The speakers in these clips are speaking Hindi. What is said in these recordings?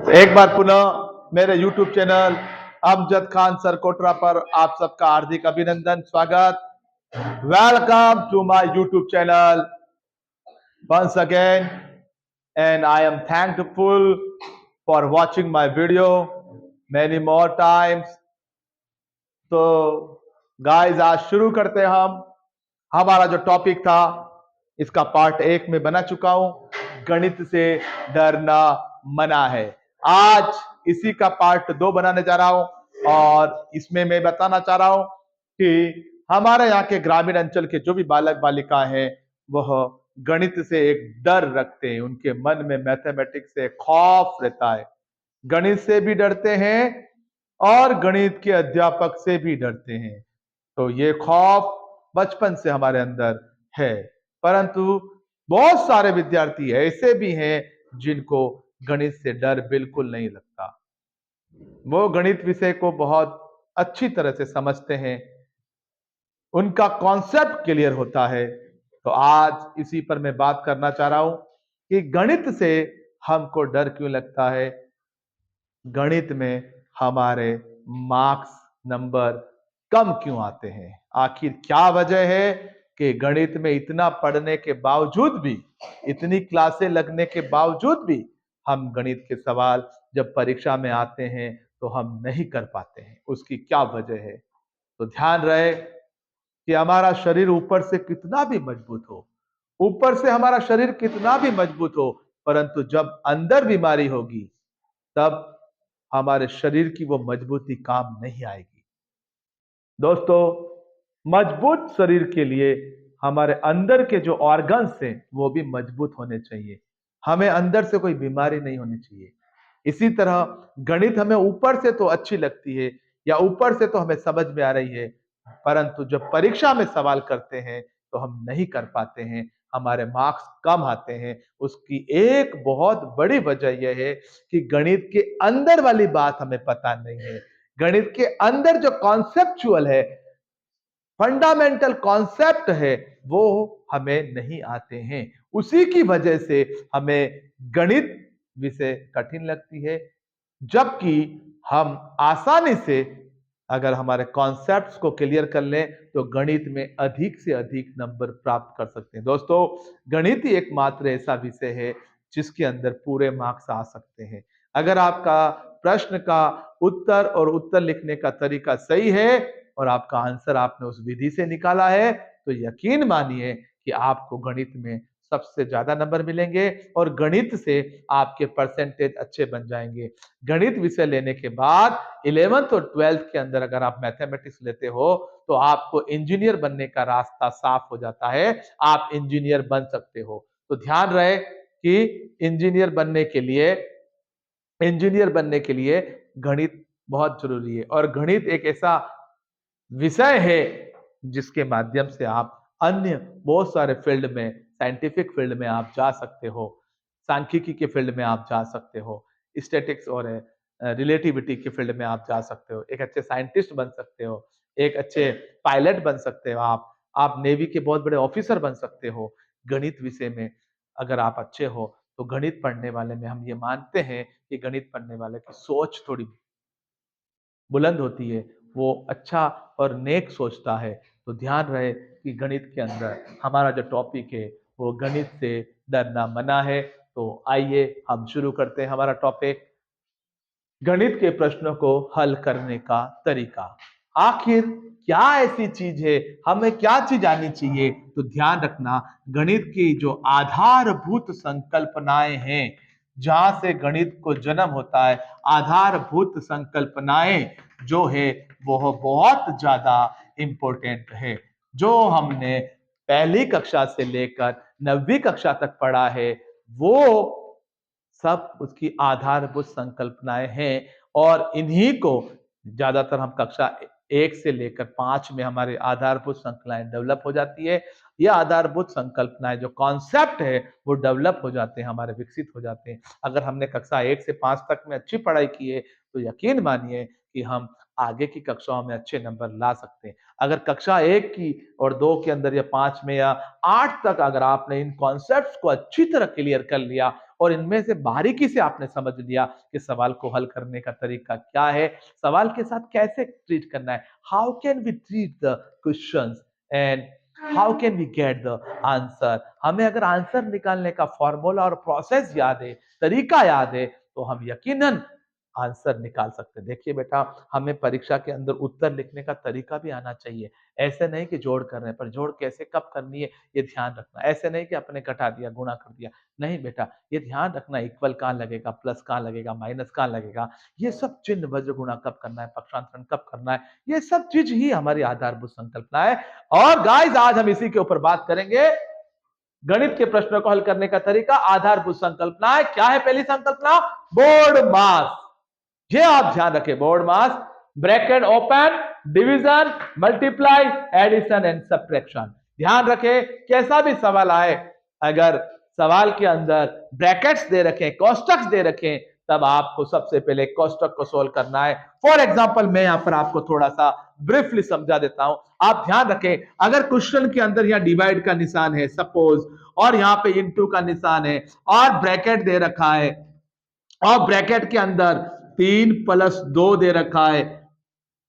एक बार पुनः मेरे YouTube चैनल अमजद खान सरकोटरा पर आप सबका हार्दिक अभिनंदन, स्वागत। Welcome to my YouTube channel once again, and I am thankful for watching my video many more times. तो गाइस, आज शुरू करते हैं हम। हमारा जो टॉपिक था इसका पार्ट 1 में बना चुका हूं, गणित से डरना मना है। आज इसी का पार्ट 2 बनाने जा रहा हूं और इसमें मैं बताना चाह रहा हूं कि हमारे यहाँ के ग्रामीण अंचल के जो भी बालक बालिका हैं वह गणित से एक डर रखते हैं। उनके मन में मैथमेटिक्स से खौफ रहता है। गणित से भी डरते हैं और गणित के अध्यापक से भी डरते हैं। तो ये खौफ बचपन से हमारे अंदर है, परंतु बहुत सारे विद्यार्थी ऐसे भी हैं जिनको गणित से डर बिल्कुल नहीं लगता। वो गणित विषय को बहुत अच्छी तरह से समझते हैं, उनका कॉन्सेप्ट क्लियर होता है। तो आज इसी पर मैं बात करना चाह रहा हूं कि गणित से हमको डर क्यों लगता है, गणित में हमारे मार्क्स नंबर कम क्यों आते हैं, आखिर क्या वजह है कि गणित में इतना पढ़ने के बावजूद भी, इतनी क्लासें लगने के बावजूद भी हम गणित के सवाल जब परीक्षा में आते हैं तो हम नहीं कर पाते हैं। उसकी क्या वजह है? तो ध्यान रहे कि हमारा शरीर ऊपर से कितना भी मजबूत हो, ऊपर से हमारा शरीर कितना भी मजबूत हो, परंतु जब अंदर बीमारी होगी तब हमारे शरीर की वो मजबूती काम नहीं आएगी। दोस्तों, मजबूत शरीर के लिए हमारे अंदर के जो ऑर्गन्स हैं वो भी मजबूत होने चाहिए। हमें अंदर से कोई बीमारी नहीं होनी चाहिए। इसी तरह गणित हमें ऊपर से तो अच्छी लगती है या ऊपर से तो हमें समझ में आ रही है, परंतु जब परीक्षा में सवाल करते हैं तो हम नहीं कर पाते हैं, हमारे मार्क्स कम आते हैं। उसकी एक बहुत बड़ी वजह यह है कि गणित के अंदर वाली बात हमें पता नहीं है। गणित के अंदर जो कॉन्सेप्चुअल है, फंडामेंटल कॉन्सेप्ट है, वो हमें नहीं आते हैं। उसी की वजह से हमें गणित विषय कठिन लगती है, जबकि हम आसानी से अगर हमारे कॉन्सेप्ट्स को क्लियर कर लें तो गणित में अधिक से अधिक नंबर प्राप्त कर सकते हैं। दोस्तों, गणित ही एकमात्र ऐसा विषय है जिसके अंदर पूरे मार्क्स आ सकते हैं। अगर आपका प्रश्न का उत्तर और उत्तर लिखने का तरीका सही है और आपका आंसर आपने उस विधि से निकाला है तो यकीन मानिए कि आपको गणित में सबसे ज्यादा नंबर मिलेंगे और गणित से आपके परसेंटेज अच्छे बन जाएंगे। गणित विषय लेने के बाद 11th और 12th के अंदर अगर आप मैथमेटिक्स लेते हो तो आपको इंजीनियर बनने का रास्ता साफ हो जाता है, आप इंजीनियर बन सकते हो। तो ध्यान रहे कि इंजीनियर बनने के लिए गणित बहुत जरूरी है और गणित एक ऐसा विषय है जिसके माध्यम से आप अन्य बहुत सारे फील्ड में, साइंटिफिक फील्ड में आप जा सकते हो, सांख्यिकी के फील्ड में आप जा सकते हो, स्टैटिक्स और रिलेटिविटी के फील्ड में आप जा सकते हो, एक अच्छे साइंटिस्ट बन सकते हो, एक अच्छे पायलट बन सकते हो, आप नेवी के बहुत बड़े ऑफिसर बन सकते हो। गणित विषय में अगर आप अच्छे हो तो गणित पढ़ने वाले में हम ये मानते हैं कि गणित पढ़ने वाले की सोच थोड़ी बुलंद होती है, वो अच्छा और नेक सोचता है। तो ध्यान रहे कि गणित के अंदर हमारा जो टॉपिक है वो गणित से डरना मना है। तो आइए हम शुरू करते हैं हमारा टॉपिक, गणित के प्रश्नों को हल करने का तरीका। आखिर क्या ऐसी चीज है, हमें क्या चीज आनी चाहिए? तो ध्यान रखना, गणित की जो आधारभूत संकल्पनाएं हैं, जहां से गणित को जन्म होता है, आधारभूत संकल्पनाएं जो है वो बहुत ज्यादा इंपॉर्टेंट है। जो हमने पहली कक्षा से लेकर 9वीं कक्षा तक पढ़ा है वो सब उसकी आधारभूत संकल्पनाएं हैं और इन्हीं को ज्यादातर हम कक्षा 1 से लेकर 5 में हमारे आधारभूत संकल्पनाएं डेवलप हो जाती है। यह आधारभूत संकल्पनाएं जो कॉन्सेप्ट है वो डेवलप हो जाते हैं, हमारे विकसित हो जाते हैं। अगर हमने कक्षा 1 से 5 तक में अच्छी पढ़ाई की है तो यकीन मानिए कि हम आगे की कक्षाओं में अच्छे नंबर ला सकते हैं। अगर कक्षा 1 की और 2 के अंदर या 5 में या 8 तक अगर आपने इन कॉन्सेप्ट्स को अच्छी तरह क्लियर कर लिया और इनमें से बारीकी से आपने समझ लिया कि सवाल को हल करने का तरीका क्या है, सवाल के साथ कैसे ट्रीट करना है, how can we treat the questions and how can we get the answer. हमें अगर आंसर निकालने का फॉर्मूला और प्रोसेस याद है, तरीका याद है, तो हम यकीनन आंसर निकाल सकते हैं। देखिए बेटा, हमें परीक्षा के अंदर उत्तर लिखने का तरीका भी आना चाहिए। ऐसे नहीं कि जोड़ कर रहे हैं, पर जोड़ कैसे कब करनी है ये ध्यान रखना। ऐसे नहीं कि आपने घटा दिया, गुणा कर दिया। नहीं बेटा, ये ध्यान रखना इक्वल कहाँ लगेगा, प्लस कहाँ लगेगा, माइनस कहाँ लगेगा। ये सब चिन्ह वज्र गुणा कब करना है, पक्षांतरण कब करना है, ये सब चीज ही हमारी आधारभूत संकल्पना है। और गाइस, आज हम इसी के ऊपर बात करेंगे। गणित के प्रश्नों को हल करने का तरीका, आधारभूत संकल्पना है। क्या है पहली संकल्पना? BODMAS. ये आप ध्यान रखें, BODMAS, bracket open, division, multiply, addition and subtraction. ध्यान रखें, कैसा भी सवाल आए, अगर सवाल के अंदर ब्रैकेट्स दे रखें, कोष्टक दे रखें, तब आपको सबसे पहले कोष्टक को सोल्व करना है। फॉर एग्जाम्पल, मैं यहां पर आपको थोड़ा सा ब्रीफली समझा देता हूं। आप ध्यान रखें, अगर क्वेश्चन के अंदर यहां डिवाइड का निशान है सपोज, और यहां पे इनटू का निशान है, और ब्रैकेट दे रखा है, और ब्रैकेट के अंदर 3+2 दे रखा है,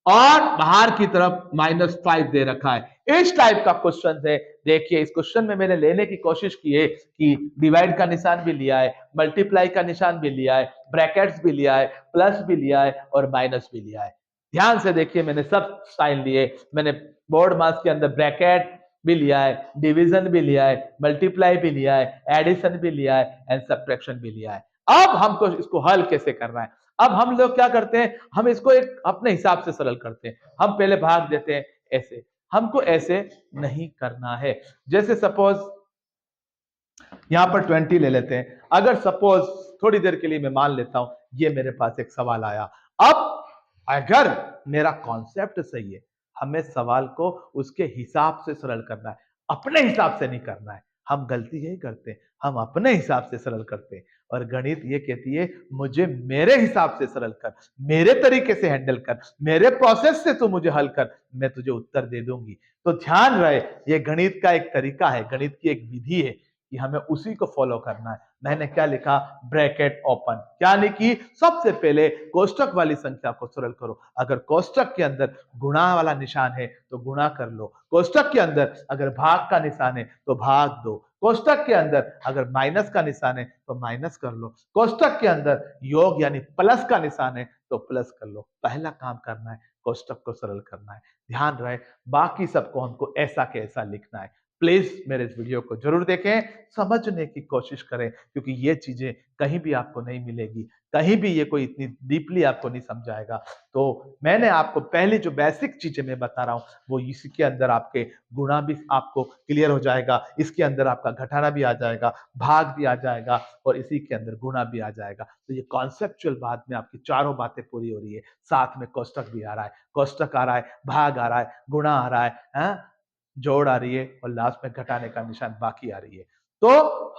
और बाहर की तरफ -5 दे रखा है। इस टाइप का क्वेश्चन है। देखिए, इस क्वेश्चन में मैंने लेने की कोशिश की है कि डिवाइड का निशान भी लिया है, मल्टीप्लाई का निशान भी लिया है, ब्रैकेट्स भी लिया है, प्लस भी लिया है, और माइनस भी लिया है। ध्यान से देखिए, मैंने सब साइन लिए। मैंने बोर्ड मास के अंदर ब्रैकेट भी लिया है, डिवीजन भी लिया है, मल्टीप्लाई भी लिया है, एडिशन भी लिया है, एंड सब्ट्रैक्शन भी लिया है। अब हमको इसको हल कैसे करना है? अब हम लोग क्या करते हैं, हम इसको एक अपने हिसाब से सरल करते हैं। हम पहले भाग देते हैं ऐसे। हमको ऐसे नहीं करना है। जैसे सपोज यहां पर 20 ले लेते हैं। अगर सपोज थोड़ी देर के लिए मैं मान लेता हूं, ये मेरे पास एक सवाल आया। अब अगर मेरा कॉन्सेप्ट सही है, हमें सवाल को उसके हिसाब से सरल करना है, अपने हिसाब से नहीं करना है। हम गलती यही करते हैं, हम अपने हिसाब से सरल करते हैं। और गणित ये कहती है, मुझे मेरे हिसाब से सरल कर, मेरे तरीके से हैंडल कर, मेरे प्रोसेस से तू मुझे हल कर, मैं तुझे उत्तर दे दूंगी। तो ध्यान रहे, ये गणित का एक तरीका है, गणित की एक विधि है कि हमें उसी को फॉलो करना है। मैंने क्या लिखा? Bracket open. क्या लिखी? सबसे पहले कोष्टक वाली संख्या को सरल करो। अगर कोष्टक के अंदर गुणा वाला निशान है तो गुणा कर लो, कोष्टक के अंदर अगर भाग का निशान है तो भाग दो, कोष्टक के अंदर अगर माइनस का निशान है तो माइनस कर लो, कोष्टक के अंदर योग यानी प्लस का निशान है तो प्लस कर लो। पहला काम करना है, कोष्टक को सरल करना है। ध्यान रहे, बाकी सबको हमको ऐसा के ऐसा लिखना है। प्लीज मेरे इस वीडियो को जरूर देखें, समझने की कोशिश करें, क्योंकि ये चीजें कहीं भी आपको नहीं मिलेगी, कहीं भी ये कोई इतनी डीपली आपको नहीं समझाएगा। तो मैंने आपको पहले जो बेसिक चीजें मैं बता रहा हूं, वो इसी के अंदर आपके गुणा भी आपको क्लियर हो जाएगा, इसके अंदर आपका घटाना भी आ जाएगा, भाग भी आ जाएगा, और इसी के अंदर गुणा भी आ जाएगा। तो ये कॉन्सेप्चुअल बात में आपकी चारों बातें पूरी हो रही है। साथ में कोष्टक भी आ रहा है, कोष्टक आ रहा है, भाग आ रहा है, गुणा आ रहा है, जोड़ आ रही है, और लास्ट में घटाने का निशान बाकी आ रही है। तो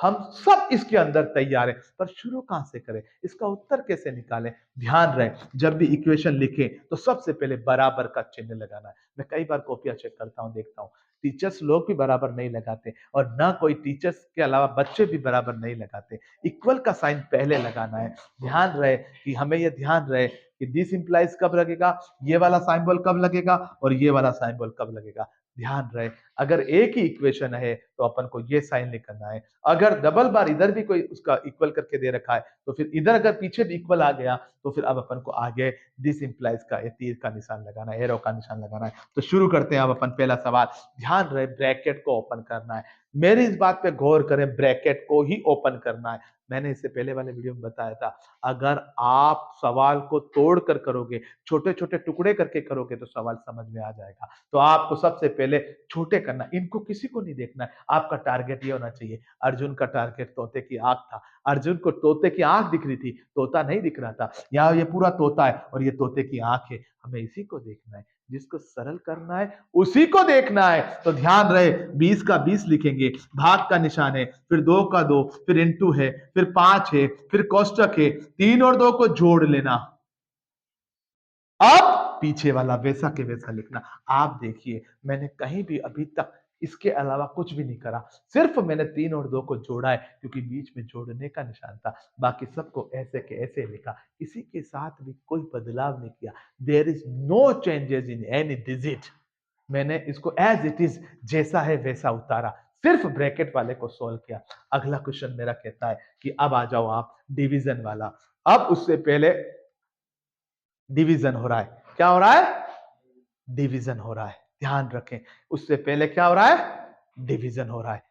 हम सब इसके अंदर तैयार हैं, पर शुरू कहां से करें, इसका उत्तर कैसे निकालें? ध्यान रहे, जब भी इक्वेशन लिखें तो सबसे पहले बराबर का चिन्ह लगाना है। मैं कई बार कॉपियां चेक करता हूं, देखता हूं टीचर्स लोग भी बराबर नहीं लगाते, और ना कोई टीचर्स के अलावा बच्चे भी बराबर नहीं लगाते। इक्वल का साइन पहले लगाना है। ध्यान रहे कि हमें यह ध्यान रहे कि दिस इंप्लाइज कब लगेगा, ये वाला सिंबल कब लगेगा, और ये वाला सिंबल कब लगेगा। ध्यान रहे, अगर एक ही इक्वेशन है तो अपन को ये साइन लिखना है। अगर डबल बार इधर भी कोई उसका इक्वल करके दे रखा है, तो फिर इधर अगर पीछे भी इक्वल आ गया, तो फिर अब अपन को आगे दिस इंप्लाइज का तीर का निशान लगाना है, एरो का निशान लगाना है। तो शुरू करते हैं अब अपन पहला सवाल। ध्यान रहे, ब्रैकेट को ओपन करना है। मेरी इस बात पे गौर करें, ब्रैकेट को ही ओपन करना है। मैंने इससे पहले वाले वीडियो में बताया था, अगर आप सवाल को तोड़ कर करोगे, छोटे छोटे टुकड़े करके करोगे, तो सवाल समझ में आ जाएगा। तो आपको सबसे पहले छोटे करना, इनको किसी को नहीं देखना है। आपका टारगेट ये होना चाहिए, अर्जुन का टारगेट तोते की आंख था। अर्जुन को तोते की आंख दिख रही थी, तोता नहीं दिख रहा था। यहाँ ये पूरा तोता है और ये तोते की आंख है, हमें इसी को देखना है। जिसको सरल करना है उसी को देखना है। तो ध्यान रहे, 20 का 20 लिखेंगे, भाग का निशान है, फिर 2 का 2, फिर इंटू है, फिर 5 है, फिर कोष्टक है, 3 और 2 को जोड़ लेना। अब पीछे वाला वैसा के वैसा लिखना। आप देखिए, मैंने कहीं भी अभी तक इसके अलावा कुछ भी नहीं करा, सिर्फ मैंने 3 और 2 को जोड़ा है क्योंकि बीच में जोड़ने का निशान था, बाकी सबको ऐसे के ऐसे लिखा, किसी के साथ भी कोई बदलाव नहीं किया। There is no changes in any digit. मैंने इसको एज इट इज जैसा है वैसा उतारा, सिर्फ ब्रैकेट वाले को सॉल्व किया। अगला क्वेश्चन मेरा कहता है कि अब आ जाओ आप डिवीजन वाला। अब उससे पहले डिवीजन हो रहा है, क्या हो रहा है? डिवीजन हो रहा है, ध्यान रखें। उससे पहले क्या हो रहा है? डिवीजन हो रहा है।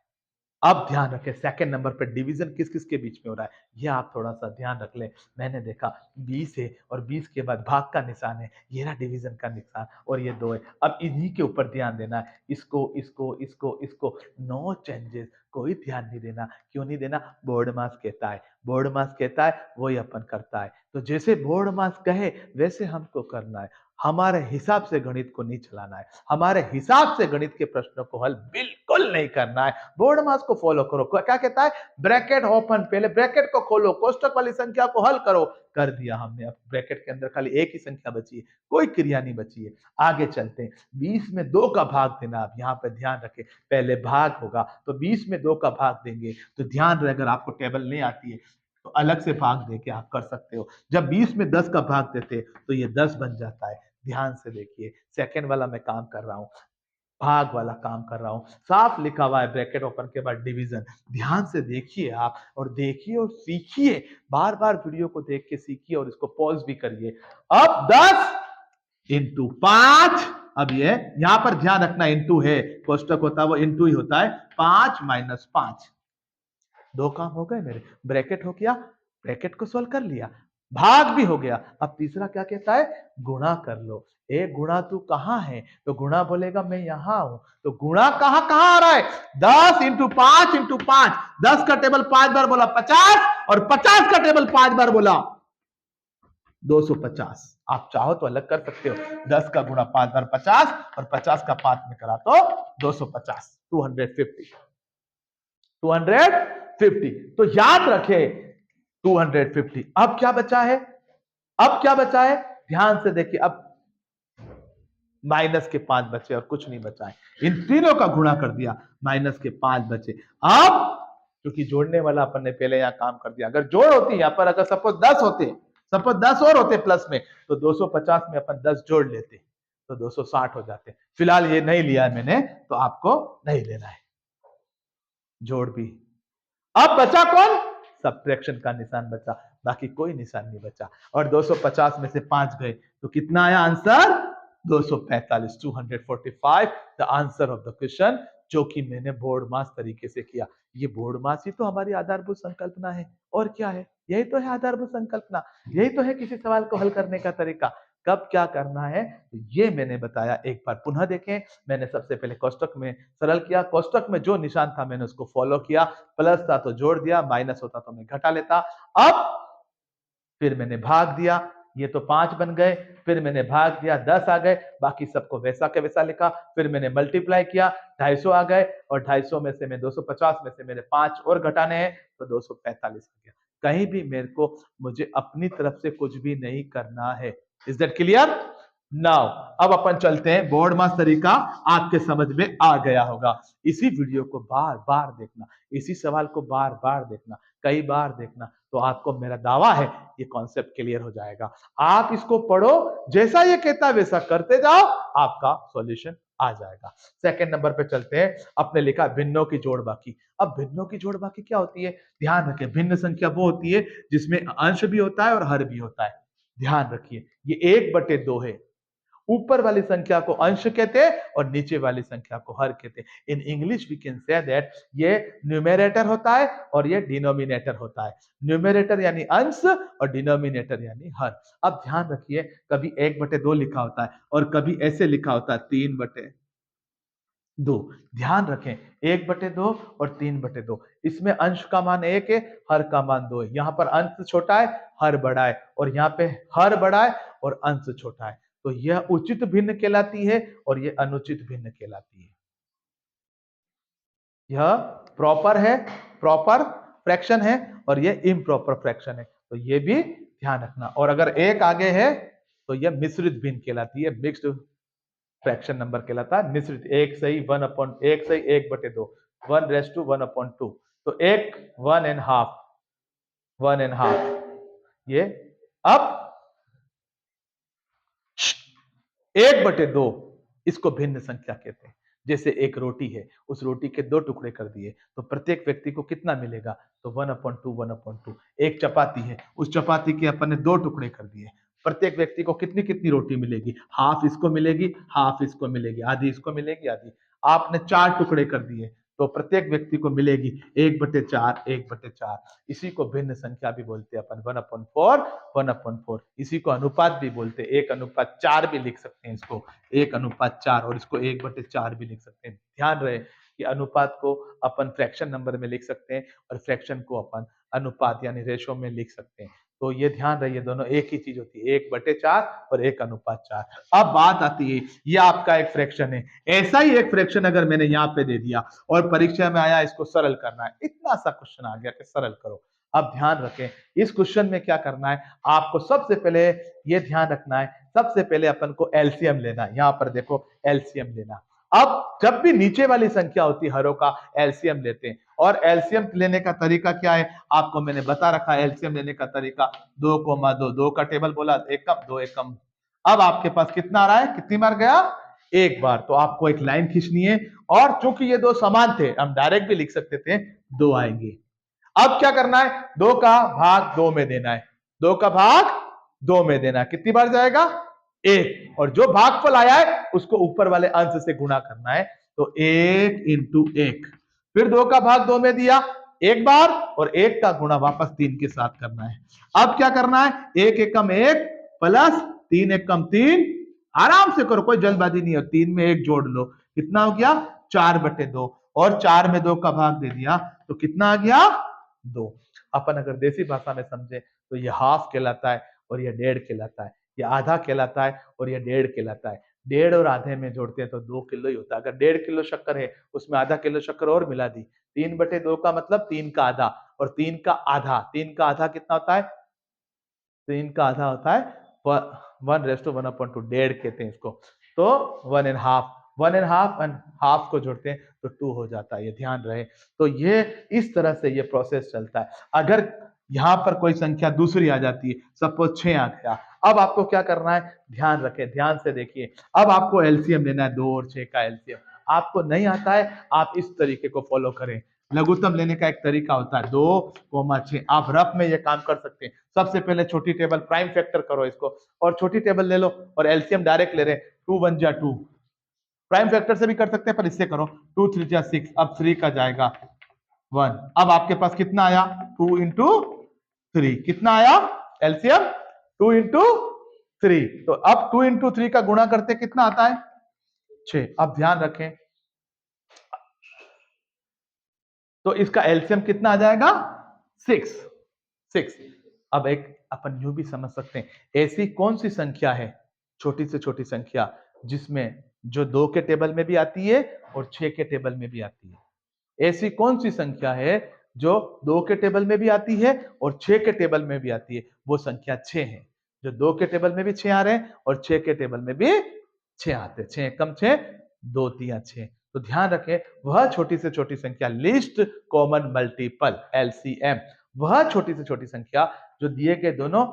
अब ध्यान रखें सेकंड नंबर पे डिवीजन किस किस के बीच में हो रहा है, ये आप थोड़ा सा ध्यान रख लें। मैंने देखा 20 है और 20 के बाद भाग का निशान है, ये रहा डिवीजन का निशान, और ये 2 है। अब इन्हीं के ऊपर ध्यान देना है, इसको इसको इसको इसको, नो चेंजेस, कोई ध्यान नहीं देना। क्यों नहीं देना? बोर्ड मास कहता है, बोर्ड मास कहता है, वही अपन करता है। तो जैसे बोर्ड मास कहे वैसे हमको करना है, हमारे हिसाब से गणित को नहीं चलाना है, हमारे हिसाब से गणित के प्रश्नों को हल बिल्कुल नहीं करना है। बोर्ड मास को फॉलो करो। क्या कहता है? ब्रैकेट ओपन, पहले ब्रैकेट को खोलो, कोष्टक वाली संख्या को हल करो। कर दिया हमने। अब ब्रैकेट के अंदर खाली एक ही संख्या बची है, कोई क्रिया नहीं बची है। आगे चलते हैं। 20 में 2 का भाग देना। अब यहाँ पे ध्यान रखें, पहले भाग होगा तो 20 में 2 का भाग देंगे, तो ध्यान रहे अगर आपको टेबल नहीं आती है तो अलग से भाग दे के आप कर सकते हो। जब 20 में 10 का भाग देते तो ये 10 बन जाता है। ध्यान से देखिए, सेकंड वाला मैं काम कर रहा हूं, भाग वाला काम कर रहा हूं। साफ लिखा हुआ है ब्रैकेट ओपन के बाद डिवीजन। ध्यान से देखिए आप, और देखिए और सीखिए। बार बार वीडियो को देख के सीखिए और इसको पॉज भी करिए। अब 10 इंटू 5, अब ये यहां पर ध्यान रखना इंटू है, कोष्टक होता है वो इंटू ही होता है। 5 माइनस 5, 2 काम हो गए मेरे। ब्रैकेट हो गया, ब्रैकेट को सोल्व कर लिया, भाग भी हो गया। अब तीसरा क्या कहता है? गुणा कर लो। ए गुणा तू कहां है? तो गुणा बोलेगा मैं यहां हूं। तो गुणा कहां कहां आ रहा है? 10 इंटू 5 इंटू 5, 10 का टेबल 5 बार बोला 50, और 50 का टेबल 5 बार बोला 250। आप चाहो तो अलग कर सकते हो, 10 का गुणा 5 बार 50 और 50 का 5 में करा तो 250, 250, 250। तो याद रखे 250। अब क्या बचा है? अब क्या बचा है? ध्यान से देखिए, अब माइनस के 5 बचे और कुछ नहीं बचा है। इन तीनों का गुणा कर दिया, माइनस के 5 बचे। अब क्योंकि जोड़ने वाला अपन ने पहले यहां काम कर दिया, अगर जोड़ होती यहां पर, अगर सपोज 10 होते, सपोज 10 और होते प्लस में, तो 250 में अपन 10 जोड़ लेते तो 260 हो जाते। फिलहाल ये नहीं लिया है मैंने, तो आपको नहीं लेना है। जोड़ भी। अब बचा कौन? सब्ट्रैक्शन का निशान बचा, बाकी कोई निशान नहीं बचा। और 250 में से 5 गए तो कितना आया answer? 245, 245 the answer of the question, जो कि मैंने बोर्ड मास तरीके से किया। ये बोर्ड मास ही तो हमारी आधारभूत संकल्पना है, और क्या है? यही तो है आधारभूत संकल्पना, यही तो है किसी सवाल को हल करने का तरीका। कब क्या करना है ये मैंने बताया। एक बार पुनः देखें। मैंने सबसे पहले कोष्टक में सरल किया, कोष्टक में जो निशान था मैंने उसको फॉलो किया, प्लस था तो जोड़ दिया, माइनस होता तो मैं घटा लेता। अब फिर मैंने भाग दिया, ये तो 5 बन गए, फिर मैंने भाग दिया, 10 आ गए, बाकी सबको वैसा के वैसा लिखा। फिर मैंने मल्टीप्लाई किया, 250 आ गए, और 250 में से मैं 250 में से मेरे 5 और घटाने हैं तो 245 आ गया। कहीं भी मेरे को, मुझे अपनी तरफ से कुछ भी नहीं करना है। Is that clear? नाउ अब अपन चलते हैं, बोर्ड मास तरीका आपके समझ में आ गया होगा। इसी वीडियो को बार बार देखना, इसी सवाल को बार बार देखना, कई बार देखना, तो आपको मेरा दावा है ये कॉन्सेप्ट क्लियर हो जाएगा। आप इसको पढ़ो, जैसा ये कहता है वैसा करते जाओ, आपका सॉल्यूशन आ जाएगा। सेकंड नंबर पे चलते हैं। आपने लिखा भिन्नों की जोड़ बाकी। अब भिन्नों की जोड़ बाकी क्या होती है? ध्यान रखें, भिन्न संख्या वो होती है जिसमें अंश भी होता है और हर भी होता है। ध्यान रखिए, ये 1/2 है। ऊपर वाली संख्या को अंश कहते हैं और नीचे वाली संख्या को हर कहते हैं। In English we can say that ये न्यूमरेटर होता है और ये डिनोमिनेटर होता है। न्यूमरेटर यानी अंश और डिनोमिनेटर यानी हर। अब ध्यान रखिए, कभी 1/2 लिखा होता है और कभी ऐसे लिखा होता है 3/2। ध्यान रखें, 1/2 और 3/2, इसमें अंश का मान 1 है, हर का मान 2 है। यहाँ पर अंश छोटा है, हर बड़ा है, और यहाँ पे हर बड़ा है और अंश छोटा है। तो यह उचित भिन्न कहलाती है और यह अनुचित भिन्न कहलाती है। यह प्रॉपर है, प्रॉपर फ्रैक्शन है, और यह इम्प्रॉपर फ्रैक्शन है, तो यह भी ध्यान रखना। और अगर एक आगे है तो यह मिश्रित भिन्न कहलाती है, मिक्स्ड फ्रैक्शन नंबर कहलाता है मिश्रित। एक सही 1/2, 1:1/2, तो एक 1.5 ये। अब 1/2 इसको भिन्न संख्या कहते हैं। जैसे एक रोटी है, उस रोटी के 2 टुकड़े कर दिए तो प्रत्येक व्यक्ति को कितना मिलेगा, तो 1/2। एक चपाती है, उस चपाती के अपन ने 2 टुकड़े कर दिए, प्रत्येक व्यक्ति को कितनी कितनी रोटी मिलेगी, हाफ इसको मिलेगी, हाफ इसको मिलेगी, आधी इसको मिलेगी, आधी। आपने 4 टुकड़े कर दिए तो प्रत्येक व्यक्ति को मिलेगी 1/4, 1/4। इसी को भिन्न संख्या भी बोलते हैं अपन, 1/4, 1/4। इसी को अनुपात भी बोलते हैं, 1:4 भी लिख सकते हैं इसको, 1:4, और इसको 1/4 भी लिख सकते हैं। ध्यान रहे कि अनुपात को अपन फ्रैक्शन नंबर में लिख सकते हैं और फ्रैक्शन को अपन अनुपात यानी रेशो में लिख सकते हैं। तो ये ध्यान रहे, ये दोनों एक ही चीज होती है, 1/4 और 1:4। अब बात आती है, ये आपका एक फ्रैक्शन है, ऐसा ही एक फ्रैक्शन अगर मैंने यहाँ पे दे दिया और परीक्षा में आया इसको सरल करना है, इतना सा क्वेश्चन आ गया कि सरल करो। अब ध्यान रखें, इस क्वेश्चन में क्या करना है, आपको सबसे पहले ये ध्यान रखना है, सबसे पहले अपन को एलसीएम लेना है। यहाँ पर देखो एलसीएम लेना। अब जब भी नीचे वाली संख्या होती है हरों का एलसीएम लेते हैं, और एलसीएम लेने का तरीका क्या है आपको मैंने बता रखा है। एलसीएम लेने का तरीका 2,2, 2 का टेबल बोला, 1 कम 2 1 कम। अब आपके पास कितना आ रहा है, कितनी बार गया, एक बार। तो आपको एक लाइन खींचनी है, और चूंकि ये दो समान थे हम डायरेक्ट भी लिख सकते थे, 2 आएंगे। अब क्या करना है, 2 का भाग 2 में देना है, 2 का भाग 2 में देना है। कितनी बार जाएगा, 1, और जो भागफल आया है उसको ऊपर वाले अंश से गुणा करना है, तो 1 इंटू 1। फिर 2 का भाग 2 में दिया एक बार, और 1 का गुणा वापस 3 के साथ करना है। अब क्या करना है, 1 एकम 1 प्लस 3 एकम 3, आराम से करो, कोई जल्दबाजी नहीं है, 3 में 1 जोड़ लो, कितना हो गया, 4/2, और 4 में 2 का भाग दे दिया तो कितना आ गया, 2। अपन अगर देसी भाषा में समझे तो ये हाफ कहलाता है और ये 1.5 कहलाता है, ये आधा कहलाता है और ये 1.5 कहलाता है। 1.5 और आधे में जोड़ते हैं तो 2 किलो ही होता है। अगर 1.5 किलो शक्कर है उसमें आधा किलो शक्कर और मिला दी, 3/2 का मतलब 3 का आधा, और 3 का आधा, 3 का आधा कितना होता है, 3 का आधा होता है 1:1/2, 1.5 कहते हैं इसको। तो 1.5, 1.5 एंड हाफ को जोड़ते हैं तो 2 हो जाता है, ये ध्यान रहे। तो ये इस तरह से ये प्रोसेस चलता है। अगर यहाँ पर कोई संख्या दूसरी आ जाती है, सपोज 6 आ गया, अब आपको क्या करना है, ध्यान रखें, ध्यान से देखिए। अब आपको एलसीएम लेना है, 2 और 6 का एलसीएम। आपको नहीं आता है, आप इस तरीके को फॉलो करें। लघुत्तम लेने का एक तरीका होता है, 2,6। आप रफ में ये काम कर सकते हैं। सबसे पहले छोटी टेबल प्राइम फैक्टर करो इसको, और छोटी टेबल ले लो और एलसीएम डायरेक्ट ले रहे, 2 1 जा 2। प्राइम फैक्टर से भी कर सकते हैं पर इससे करो, 2 3 जा 6, अब 3 का जाएगा 1। अब आपके पास कितना आया, 2 इंटू 3, कितना आया एलसीएम, 2 इंटू 3। तो अब 2 इंटू 3 का गुणा करते कितना आता है, 6। अब ध्यान रखें, तो इसका एलसीएम कितना आ जाएगा, 6। अब एक अपन यूं भी समझ सकते हैं, ऐसी कौन सी संख्या है, छोटी से छोटी संख्या, जिसमें जो 2 के टेबल में भी आती है और 6 के टेबल में भी आती है। ऐसी कौन सी संख्या है जो 2 के टेबल में भी आती है और 6 के टेबल में भी आती है, वो संख्या 6 है। जो 2 के टेबल में भी 6 आ रहे हैं और 6 के टेबल में भी 6 आते हैं, 6 कम 6, 2 3 6। तो ध्यान रखें, वह छोटी से छोटी संख्या, लीस्ट कॉमन मल्टीपल एलसीएम, वह छोटी से छोटी संख्या जो दिए गए दोनों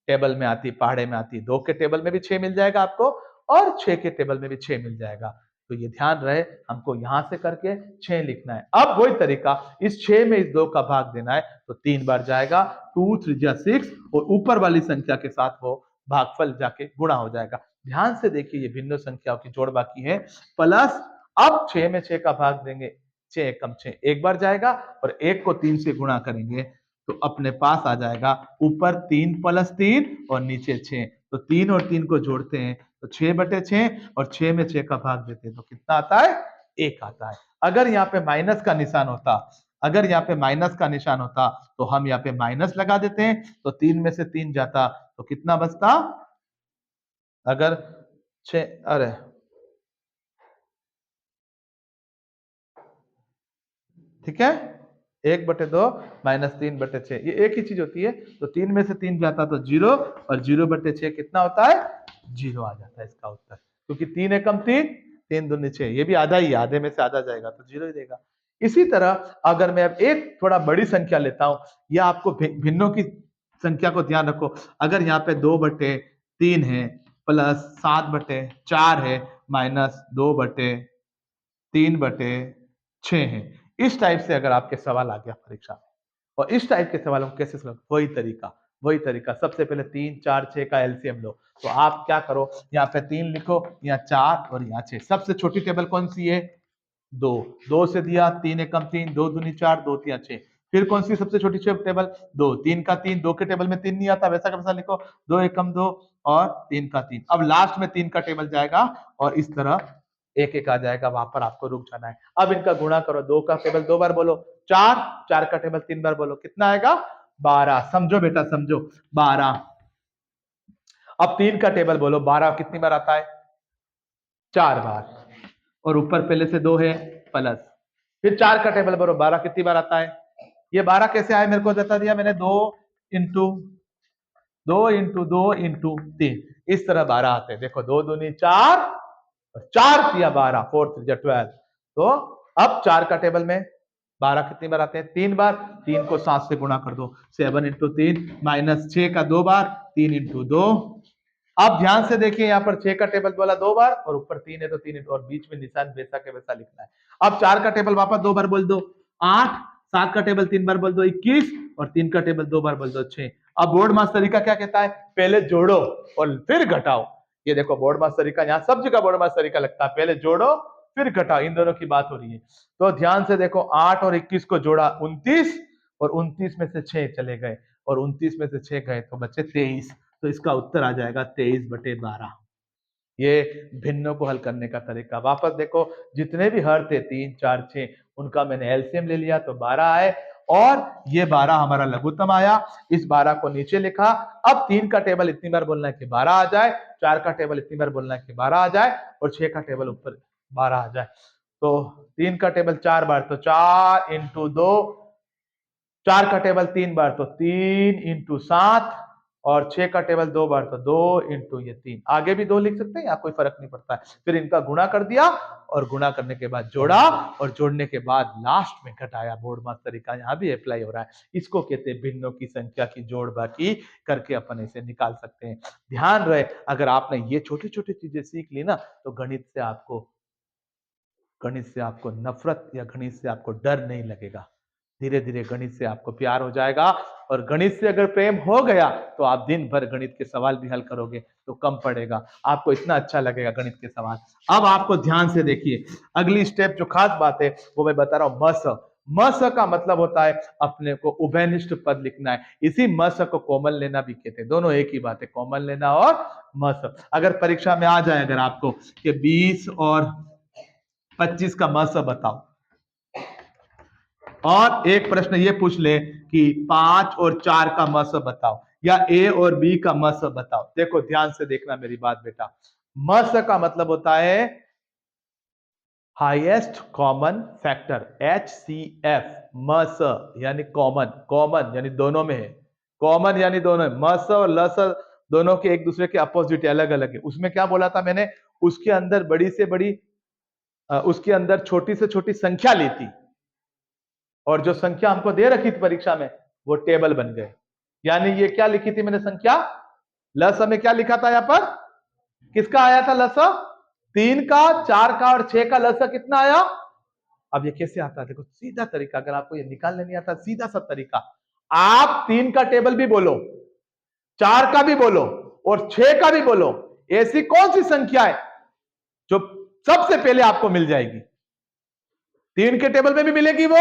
टेबल में आती, पहाड़े में आती, 2 के टेबल में भी 6 मिल जाएगा आपको और 6 के टेबल में भी 6 मिल जाएगा। तो ये ध्यान रहे, हमको यहां से करके 6 लिखना है। अब वही तरीका, इस 6 में इस 2 का भाग देना है तो 3 बार जाएगा, 2 3 जा 6, और ऊपर वाली संख्या के साथ वो भागफल जाके गुणा हो जाएगा। ध्यान से देखिए, ये भिन्न संख्याओं की जोड़ बाकी है, प्लस अब 6 में 6 का भाग देंगे, 6 कम 6 एक बार जाएगा, और 1 को 3 से गुणा करेंगे तो अपने पास आ जाएगा ऊपर 3 प्लस 3 और नीचे 6। तो 3 और 3 को जोड़ते हैं तो 6/6, और 6 में 6 का भाग देते हैं तो कितना आता है, 1 आता है। अगर यहाँ पे माइनस का निशान होता, अगर यहाँ पे माइनस का निशान होता तो हम यहाँ पे माइनस लगा देते हैं, तो 3 में से 3 जाता तो कितना बचता, अगर 6, अरे ठीक है, 1/2 -3/6, ये एक ही चीज होती है। तो 3 में से 3 जाता तो 0, और 0/6 कितना होता है, 0 आ जाता है इसका उत्तर। क्योंकि 3 एकम 3, 3 दूनी 6, ये भी आधा ही है, आधे में से आधा जाएगा तो 0 ही देगा। इसी तरह अगर मैं अब एक थोड़ा बड़ी संख्या लेता हूं, या आपको भिन्नों की संख्या को ध्यान रखो, अगर यहाँ पे 2/3 है प्लस 7/4 है माइनस 2/3/6 है, इस टाइप से अगर आपके सवाल आ गया परीक्षा में, और इस टाइप के सवालों को कैसे सॉल्व, वही तरीका सबसे पहले 3 4 6 का एलसीएम लो। तो आप क्या करो, यहाँ पे 3 लिखो, यहाँ 4 और यहाँ 6। सबसे छोटी टेबल कौन सी है? 2, 2 से दिया 3 एकम 3, 2 दूनी 4, 2 तिया 6। फिर कौन सी सबसे छोटी टेबल? 2, 3 का 3, 2 के टेबल में 3 नहीं आता, वैसा का वैसा लिखो, 2 एकम 2 और 3 का 3। अब लास्ट में 3 का टेबल जाएगा और इस तरह एक एक आ जाएगा, वहां पर आपको रुक जाना है। अब इनका गुणा करो, 2 का टेबल 2 बार बोलो 4, 4 का टेबल 3 बार बोलो, कितना आएगा? 12। समझो बेटा समझो, 12। अब 3 का टेबल बोलो, 12 कितनी बार आता है? 4 बार, और ऊपर पहले से 2 है प्लस। फिर 4 का टेबल बोलो, 12 कितनी बार आता है? ये 12 कैसे आए मेरे को बता दिया मैंने, 2 इंटू 2 इंटू 3, इस तरह 12 आते हैं। देखो 2 दूनी 4, 4 तिया 12, 4 3 12। तो अब 4 का टेबल में 12 कितनी बार आते हैं? 3 बार। 3 को 7 से गुणा कर दो, 7 इंटू 3 माइनस 6 का 2 बार, 3 इंटू 2। अब ध्यान से देखिए, यहाँ पर 6 का टेबल बोला 2 बार, और ऊपर 3 है तो 3 इंटू, और बीच में निशान वैसा के वैसा लिखना है। अब 4 का टेबल वापस 2 बार बोल दो 8, 7 का टेबल 3 बार बोल दो 21, और 3 का टेबल 2 बार बोल दो 6। अब बोर्ड मास्टर तरीका क्या कहता है? पहले जोड़ो और फिर घटाओ। ये देखो बोर्ड मास्टर तरीका, यहाँ सब जगह बोर्ड मास्टर तरीका लगता है, पहले जोड़ो फिर घटाओ, इन दोनों की बात हो रही है। तो ध्यान से देखो, 8 और 21 को जोड़ा 29, और 29 में से 6 चले गए, और 29 में से 6 गए तो बचे 23। तो इसका उत्तर आ जाएगा 23/12। ये भिन्नों को हल करने का तरीका। वापस देखो, जितने भी हर थे 3 4 6, उनका मैंने एलसीएम ले लिया तो 12 आए, और ये 12 हमारा लघुत्तम आया। इस 12 को नीचे लिखा। अब 3 का टेबल इतनी बार बोलना है कि 12 आ जाए, 4 का टेबल इतनी बार बोलना है कि 12 आ जाए, और 6 का टेबल ऊपर 12 आ जाए। तो 3 का टेबल 4 बार तो 4 इंटू 2, 4 का टेबल 3 बार तो 3 इंटू 7, और 6 का टेबल 2 बार तो 2 इंटू ये 3। आगे भी 2 लिख सकते हैं, या कोई फर्क नहीं पड़ता है। फिर इनका गुणा कर दिया, और गुणा करने के बाद जोड़ा, और जोड़ने के बाद लास्ट में घटाया। बोर्ड मास्टर तरीका यहाँ भी अप्लाई हो रहा है। इसको कहते हैं भिन्नों की संख्या की जोड़ बाकी करके अपन इसे निकाल सकते हैं। ध्यान रहे, अगर आपने ये छोटी छोटी चीजें सीख ली ना, तो गणित से आपको नफरत या गणित से आपको डर नहीं लगेगा। धीरे धीरे गणित से आपको प्यार हो जाएगा, और गणित से अगर प्रेम हो गया तो आप दिन भर गणित के सवाल भी हल करोगे तो कम पड़ेगा, आपको इतना अच्छा लगेगा गणित के सवाल। अब आपको ध्यान से देखिए, अगली स्टेप जो खास बात है वो मैं बता रहा हूं, मस का मतलब होता है अपने को उभयनिष्ठ पद लिखना है। इसी मस को कॉमन लेना भी कहते हैं, दोनों एक ही बात है, कॉमन लेना और मस। अगर परीक्षा में आ जाए अगर आपको कि 20 और 25 का मस बताओ, और एक प्रश्न ये पूछ ले कि 5 और 4 का मस बताओ, या ए और बी का मस बताओ। देखो ध्यान से देखना मेरी बात बेटा, मस का मतलब होता है हाईएस्ट कॉमन फैक्टर, HCF। मस यानी कॉमन यानी दोनों में है, कॉमन यानी दोनों है। मस और लस दोनों के एक दूसरे के अपोजिट अलग अलग है। उसमें क्या बोला था मैंने, उसके अंदर बड़ी से बड़ी, उसके अंदर छोटी से छोटी संख्या ली थी, और जो संख्या हमको दे रखी थी परीक्षा में वो टेबल बन गए। यानी ये क्या लिखी थी मैंने संख्या, लस में क्या लिखा था यहाँ पर, किसका आया था लस? 3 का, 4 का और 6 का लस कितना आया? अब ये कैसे आता है, देखो सीधा तरीका, अगर आपको ये निकालने नहीं आता, सीधा सा तरीका, आप 3 का टेबल भी बोलो, 4 का भी बोलो, और 6 का भी बोलो। ऐसी कौन सी संख्या है जो सबसे पहले आपको मिल जाएगी? 3 के टेबल में भी मिलेगी वो,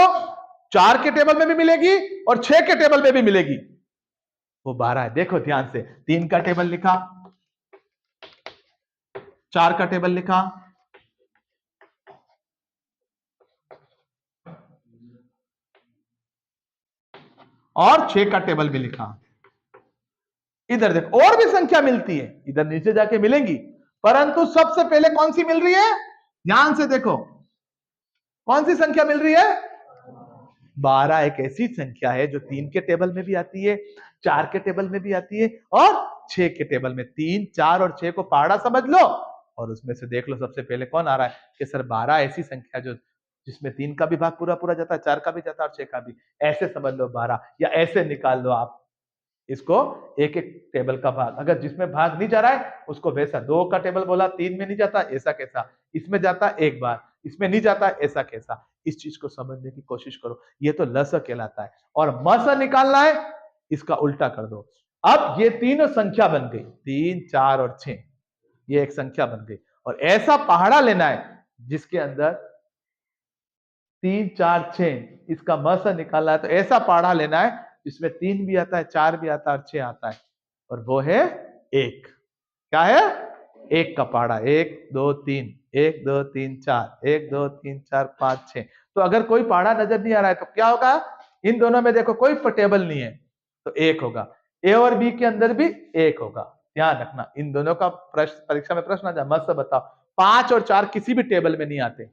4 के टेबल में भी मिलेगी, और 6 के टेबल में भी मिलेगी, वो 12 है। देखो ध्यान से, 3 का टेबल लिखा, 4 का टेबल लिखा, और 6 का टेबल भी लिखा। इधर देखो और भी संख्या मिलती है, इधर नीचे जाके मिलेंगी, परंतु सबसे पहले कौन सी मिल रही है? ध्यान से देखो, कौन सी संख्या मिल रही है? 12 एक ऐसी संख्या है जो 3 के टेबल में भी आती है, 4 के टेबल में भी आती है, और 6 के टेबल में। 3 4 और 6 को पहाड़ा समझ लो, और उसमें से देख लो सबसे पहले कौन आ रहा है कि सर 12 ऐसी संख्या जो जिसमें 3 का भी भाग पूरा पूरा जाता है, 4 का भी जाता है और 6 का भी। ऐसे समझ लो 12, या ऐसे निकाल लो आप इसको, एक एक टेबल का भाग। अगर जिसमें भाग नहीं जा रहा है उसको वैसा, 2 का टेबल बोला, 3 में नहीं जाता ऐसा कैसा, इसमें जाता एक बार, इसमें नहीं जाता ऐसा कैसा। इस चीज को समझने की कोशिश करो। ये तो लस कहलाता है। और मस निकालना है, इसका उल्टा कर दो। अब ये तीनों संख्या बन गई, 3, 4 और 6, ये एक संख्या बन गई। और ऐसा पहाड़ा लेना है जिसके अंदर 3, 4, 6, इसका मस निकालना है तो ऐसा पहाड़ा लेना है जिसमें 3 भी आता है, 4 भी आता है और 6 आता है, और वो है 1। क्या है? 1 का पहाड़ा। 1 2 3, 1 2 3 4, 1 2 3 4 5 6। तो अगर कोई पहाड़ा नजर नहीं आ रहा है तो क्या होगा? इन दोनों में देखो कोई टेबल नहीं है तो 1 होगा। ए और बी के अंदर भी 1 होगा। ध्यान रखना, इन दोनों का प्रश्न परीक्षा में प्रश्न आ जाए, मत से बताओ। 5 और 4 किसी भी टेबल में नहीं आते।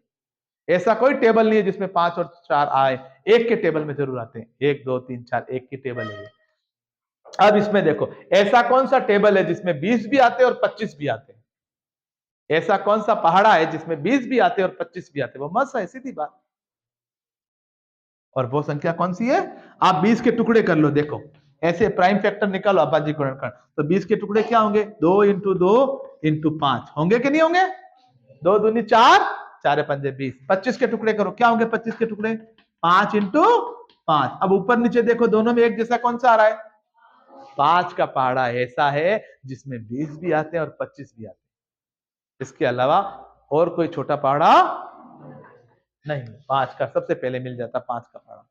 ऐसा कोई टेबल नहीं है जिसमें 5 और 4 आए, एक के टेबल में जरूर आते हैं। 1 2 3 4, एक की टेबल है। अब इसमें देखो, ऐसा कौन सा टेबल है जिसमें 20 भी आते हैं और 25 भी आते हैं? ऐसा कौन सा पहाड़ा है जिसमें 20 भी आते हैं और 25 भी आते हैं? वो मस है, सीधी बात। और वो संख्या कौन सी है? आप 20 के टुकड़े कर लो, देखो ऐसे प्राइम फैक्टर निकालो अपाजी गुणनखंड, तो 20 के टुकड़े क्या होंगे? 2 इंटू 2 इंटू 5 होंगे कि नहीं होंगे? 2 दूनी 4, 4 पंजे 20। 25 के टुकड़े करो, क्या होंगे 25 के टुकड़े? 5 इंटू 5। अब ऊपर नीचे देखो, दोनों में एक जैसा कौन सा आ रहा है? 5 का पहाड़ा ऐसा है जिसमें 20 भी आते हैं और 25 भी आते हैं। इसके अलावा और कोई छोटा पहाड़ा नहीं। 5 का सबसे पहले मिल जाता, 5 का पहाड़ा।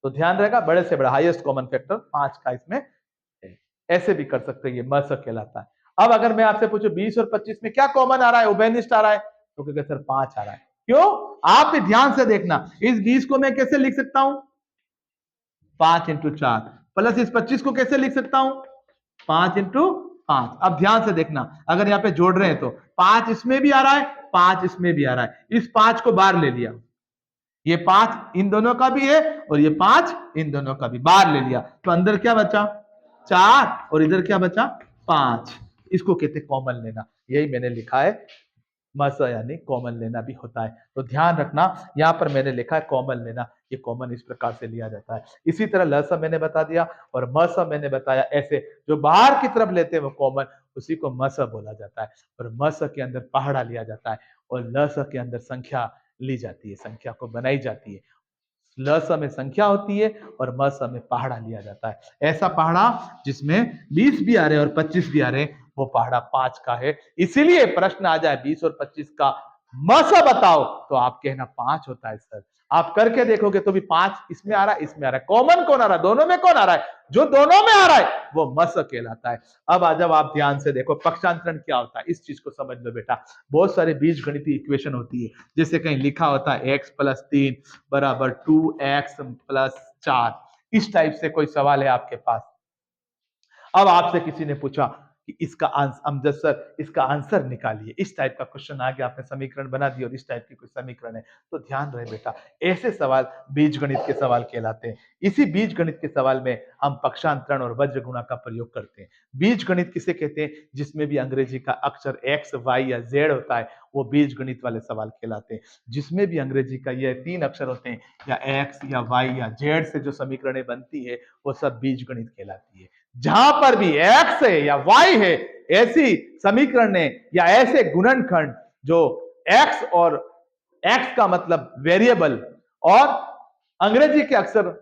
तो ध्यान रहेगा, बड़े से बड़ा हाईएस्ट कॉमन फैक्टर 5 का इसमें है। ऐसे भी कर सकते हैं, ये मस कहलाता है। अब अगर मैं आपसे पूछूं 20 और 25 में क्या कॉमन आ रहा है, उभयनिष्ठ आ रहा है, तो कहेंगे सर 5 आ रहा है। क्यों? आप भी ध्यान से देखना, इस 20 को मैं कैसे लिख सकता हूं? 5 इंटू 4, प्लस इस 25 को कैसे लिख सकता हूं? 5 इंटू 5। अब ध्यान से देखना, अगर यहाँ पे जोड़ रहे हैं तो 5 इसमें भी आ रहा है, 5 इसमें भी आ रहा है। इस 5 को बाहर ले लिया, ये 5 इन दोनों का भी है और ये 5 इन दोनों का भी, बाहर ले लिया, तो अंदर क्या बचा? 4, और इधर क्या बचा? 5। इसको कहते कॉमन लेना। यही मैंने लिखा है, मस यानी कॉमन लेना भी होता है। तो ध्यान रखना, यहां पर मैंने लिखा है कॉमन लेना, ये कॉमन इस प्रकार से लिया जाता है। इसी तरह लस मैंने बता दिया और मस मैंने बताया। ऐसे जो बाहर की तरफ लेते हैं वो कॉमन, उसी को मस बोला जाता है। और मस के अंदर पहाड़ा लिया जाता है और लस के अंदर संख्या ली जाती है, संख्या को बनाई जाती है। लस में संख्या होती है और मस में पहाड़ा लिया जाता है। ऐसा पहाड़ा जिसमें 20 भी आ रहे हैं और 25 भी आ रहे हैं, वो पहाड़ा 5 का है। इसीलिए प्रश्न आ जाए 20 और 25 का मस बताओ, तो आप कहना 5 होता है सर। आप करके देखोगे तो भी 5 इसमें आ रहा है, इसमें आ रहा है। कॉमन कौन आ रहा है? दोनों में कौन आ रहा है? जो दोनों में आ रहा है वो मस कहलाता है। अब आ जाओ, आप ध्यान से देखो पक्षांतरण क्या होता है, इस चीज को समझ लो बेटा। बहुत सारे बीज गणितीय इक्वेशन होती है, जैसे कहीं लिखा होता है x + 3 बराबर 2x + 4। इस टाइप से कोई सवाल है आपके पास। अब आपसे किसी ने पूछा कि इसका आंसर, अमजद सर इसका आंसर निकालिए, इस टाइप का क्वेश्चन आ गया, आपने समीकरण बना दिया और इस टाइप की कोई समीकरण है, तो ध्यान रहे बेटा, ऐसे सवाल बीजगणित के सवाल कहलाते हैं। इसी बीजगणित के सवाल में हम पक्षांतरण और वज्र गुणा का प्रयोग करते हैं। बीजगणित किसे कहते हैं? जिसमें भी अंग्रेजी का अक्षर x, y या z होता है, वो बीजगणित वाले सवाल कहलाते हैं। जिसमें भी अंग्रेजी का ये 3 अक्षर होते हैं, या x या y या z से जो समीकरणें बनती है, वो सब बीजगणित कहलाती है। जहां पर भी x है या y है, ऐसी समीकरण या ऐसे गुणनखंड जो x और x का मतलब वेरिएबल, और अंग्रेजी के अक्षर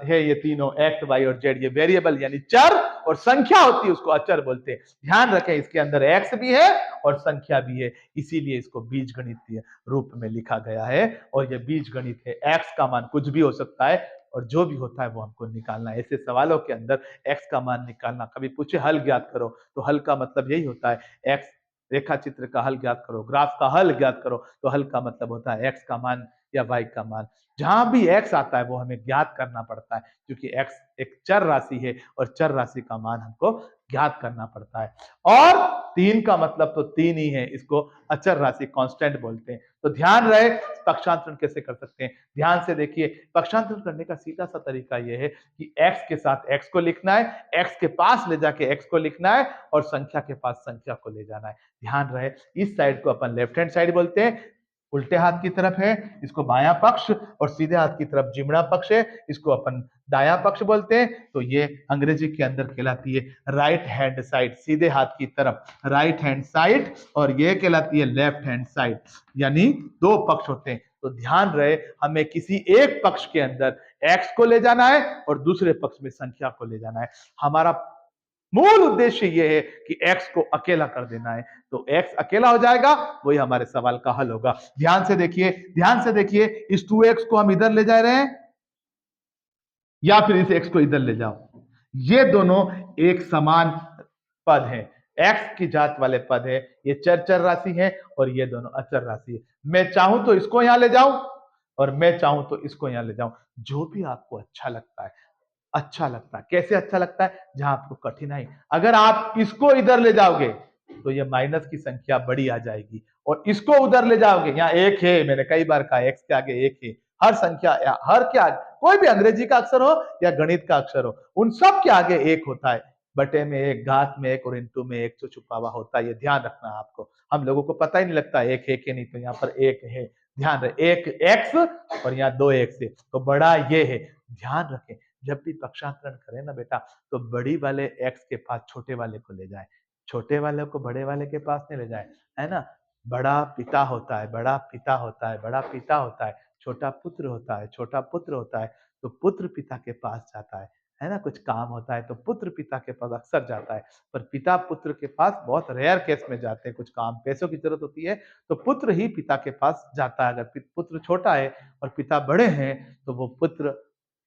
है ये तीनों x, y और z, ये वेरिएबल यानी चर, और संख्या होती है उसको अचर बोलते हैं। ध्यान रखें, इसके अंदर x भी है और संख्या भी है, इसीलिए इसको बीजगणितीय रूप में लिखा गया है। और ये बीजगणित है, x का मान कुछ भी हो सकता है और जो भी होता है वो हमको निकालना है। ऐसे सवालों के अंदर x का मान निकालना, कभी पूछे हल ज्ञात करो, तो हल का मतलब यही होता है, x रेखा चित्र का हल ज्ञात करो, ग्राफ का हल ज्ञात करो, तो हल का मतलब होता है x का मान या वाई का मान। जहां भी एक्स आता है वो हमें ज्ञात करना पड़ता है, क्योंकि एक्स एक चर राशि है और चर राशि का मान हमको ज्ञात करना पड़ता है। और 3 का मतलब तो 3 ही है, इसको अचर राशि कांस्टेंट बोलते हैं। तो ध्यान रहे पक्षांतरण कैसे कर सकते हैं। ध्यान से देखिए, पक्षांतरण करने का सीधा सा तरीका यह है कि एक्स के साथ एक्स को लिखना है, एक्स के पास ले जाके एक्स को लिखना है और संख्या के पास संख्या को ले जाना है। ध्यान रहे, इस साइड को अपन लेफ्ट हैंड साइड बोलते हैं, उल्टे हाथ की तरफ है इसको बायां पक्ष, और सीधे हाथ की तरफ जिमड़ा पक्ष है, इसको अपन दायां पक्ष बोलते हैं। तो ये अंग्रेजी के अंदर कहलाती है राइट हैंड साइड, सीधे हाथ की तरफ राइट हैंड साइड, और ये कहलाती है लेफ्ट हैंड साइड, यानी दो पक्ष होते हैं। तो ध्यान रहे, हमें किसी एक पक्ष के अंदर एक्स को ले जाना है और दूसरे पक्ष में संख्या को ले जाना है। हमारा मूल उद्देश्य यह है कि एक्स को अकेला कर देना है। तो एक्स अकेला हो जाएगा, वही हमारे सवाल का हल होगा। ध्यान से देखिए, ध्यान से देखिए, इस 2x को हम इधर ले जा रहे हैं या फिर इस x को इधर ले जाओ, ये दोनों एक समान पद है, x की जात वाले पद है। ये चर चर राशि है और ये दोनों अचर राशि है। मैं चाहूं तो इसको यहां ले जाऊं और मैं चाहूं तो इसको यहां ले जाऊं, जो भी आपको अच्छा लगता है। अच्छा लगता है कैसे अच्छा लगता है, जहां आपको कठिनाई, अगर आप इसको इधर ले जाओगे तो ये माइनस की संख्या बड़ी आ जाएगी, और इसको उधर ले जाओगे, यहाँ एक है, मैंने कई बार कहा एक्स के आगे एक है, हर संख्या या हर के आगे, कोई भी अंग्रेजी का अक्षर हो या गणित का अक्षर हो, उन सब के आगे एक होता है। बटे में एक, घात में एक और इंटू में एक जो छुपा हुआ होता है, ये ध्यान रखना है आपको। हम लोगों को पता ही नहीं लगता एक है कि नहीं, तो यहाँ पर एक है। ध्यान रहे, एक एक्स और यहाँ दो एक्स है, तो बड़ा ये है। ध्यान रखें, जब भी पक्षांतरण करें ना बेटा, तो बड़ी वाले एक्स के पास छोटे वाले को ले जाए, छोटे वाले को बड़े वाले के पास नहीं ले जाए, है ना। बड़ा पिता होता है, बड़ा पिता होता है, बड़ा पिता होता है, छोटा पुत्र होता है, छोटा पुत्र होता है। तो पुत्र पिता के पास जाता है ना। कुछ काम होता है तो पुत्र पिता के पास अक्सर जाता है, पर पिता पुत्र के पास बहुत रेयर केस में जाते हैं। कुछ काम पैसों की जरूरत होती है तो पुत्र ही पिता के पास जाता है। अगर पुत्र छोटा है और पिता बड़े हैं तो वो पुत्र